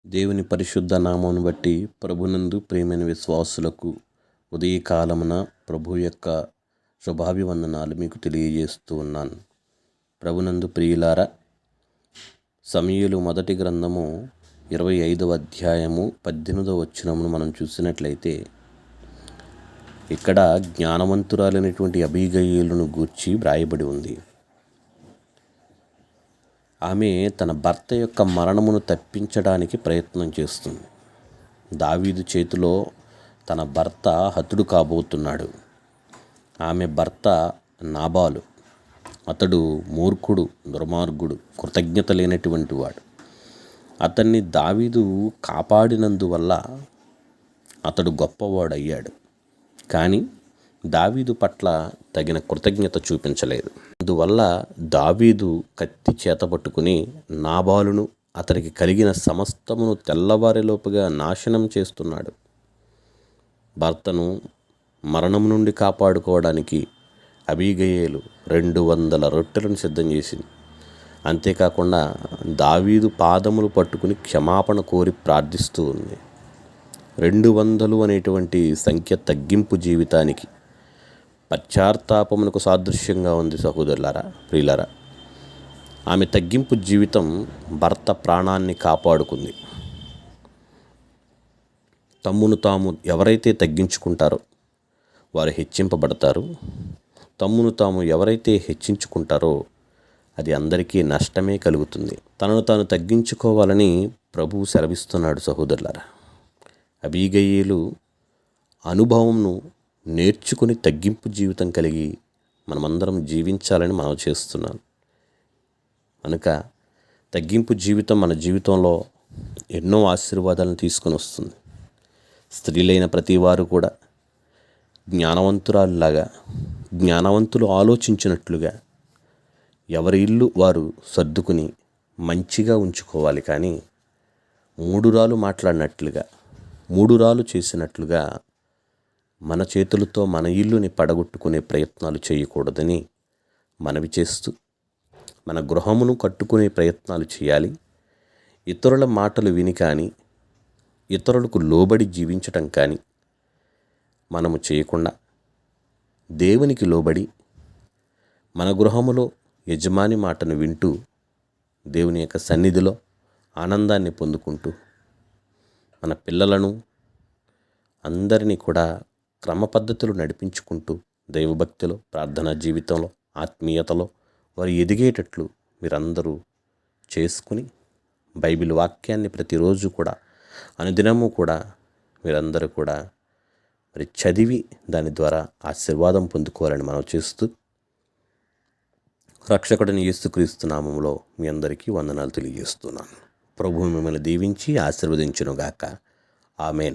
దేవుని పరిశుద్ధ నామమును బట్టి ప్రభునందు ప్రియమైన విశ్వాసులకు ఉదయకాలమున ప్రభు యొక్క శుభాభివందనాలు మీకు తెలియజేస్తూ ఉన్నాను. ప్రభునందు ప్రియులారా, సమూయేలు మొదటి గ్రంథము 25వ అధ్యాయము 18వ వచనమును మనం చూసినట్లయితే, ఇక్కడ జ్ఞానవంతురాలైనటువంటి అబీగయీలును గూర్చి వ్రాయబడి ఉంది. ఆమె తన భర్త యొక్క మరణమును తప్పించడానికి ప్రయత్నం చేస్తుంది. దావీదు చేతిలో తన భర్త హతుడు కాబోతున్నాడు. ఆమె భర్త నాబాలు. అతడు మూర్ఖుడు, దుర్మార్గుడు, కృతజ్ఞత లేనటువంటి వాడు. అతన్ని దావీదు కాపాడినందువల్ల అతడు గొప్పవాడయ్యాడు. కానీ దావీదు పట్ల తగిన కృతజ్ఞత చూపించలేదు. అందువల్ల దావీదు కత్తి చేతపట్టుకుని నాబాలును అతనికి కలిగిన సమస్తమును తెల్లవారేలోపుగా నాశనం చేస్తున్నాడు. భర్తను మరణం నుండి కాపాడుకోవడానికి అబీగయీలు 200 రొట్టెలను సిద్ధం చేసింది. అంతేకాకుండా దావీదు పాదములు పట్టుకుని క్షమాపణ కోరి ప్రార్థిస్తూ ఉంది. 200 అనేటువంటి సంఖ్య తగ్గింపు జీవితానికి, పశ్చాత్తాపమునకు సాదృశ్యంగా ఉంది. సహోదరులారా, ప్రియులారా, ఆమె తగ్గింపు జీవితం భర్త ప్రాణాన్ని కాపాడుకుంది. తమ్మును తాము ఎవరైతే తగ్గించుకుంటారో వారు హెచ్చింపబడతారు. తమ్మును తాము ఎవరైతే హెచ్చించుకుంటారో అది అందరికీ నష్టమే కలుగుతుంది. తనను తాను తగ్గించుకోవాలని ప్రభువు సెలవిస్తున్నాడు. సహోదరులారా, అబీగయీలు అనుభవంను నేర్చుకుని తగ్గింపు జీవితం కలిగి మనమందరం జీవించాలని మనం చేస్తున్నాను. కనుక తగ్గింపు జీవితం మన జీవితంలో ఎన్నో ఆశీర్వాదాలను తీసుకొని వస్తుంది. స్త్రీలైన ప్రతి వారు కూడా జ్ఞానవంతురాలులాగా, జ్ఞానవంతులు ఆలోచించినట్లుగా ఎవరి ఇల్లు వారు సర్దుకుని మంచిగా ఉంచుకోవాలి. కానీ మూడురాలు మాట్లాడినట్లుగా, మూడురాలు చేసినట్లుగా మన చేతులతో మన ఇల్లుని పడగొట్టుకునే ప్రయత్నాలు చేయకూడదని మనవి చేస్తూ, మన గృహమును కట్టుకునే ప్రయత్నాలు చేయాలి. ఇతరుల మాటలు విని కానీ, ఇతరులకు లోబడి జీవించటం కానీ మనము చేయకుండా, దేవునికి లోబడి మన గృహములో యజమాని మాటను వింటూ దేవుని యొక్క సన్నిధిలో ఆనందాన్ని పొందుకుంటూ, మన పిల్లలను అందరినీ కూడా క్రమ పద్ధతులు నడిపించుకుంటూ దైవభక్తిలో, ప్రార్థనా జీవితంలో, ఆత్మీయతలో వారు ఎదిగేటట్లు మీరందరూ చేసుకుని, బైబిల్ వాక్యాన్ని ప్రతిరోజు కూడా, అనుదినము కూడా మీరందరూ కూడా మరి చదివి దాని ద్వారా ఆశీర్వాదం పొందుకోవాలని మనం చేస్తూ, రక్షకుడిని యేసుక్రీస్తు నామములో మీ అందరికీ వందనాలు తెలియజేస్తున్నాను. ప్రభువు మిమ్మల్ని దీవించి ఆశీర్వదించునుగాక. ఆమేన్.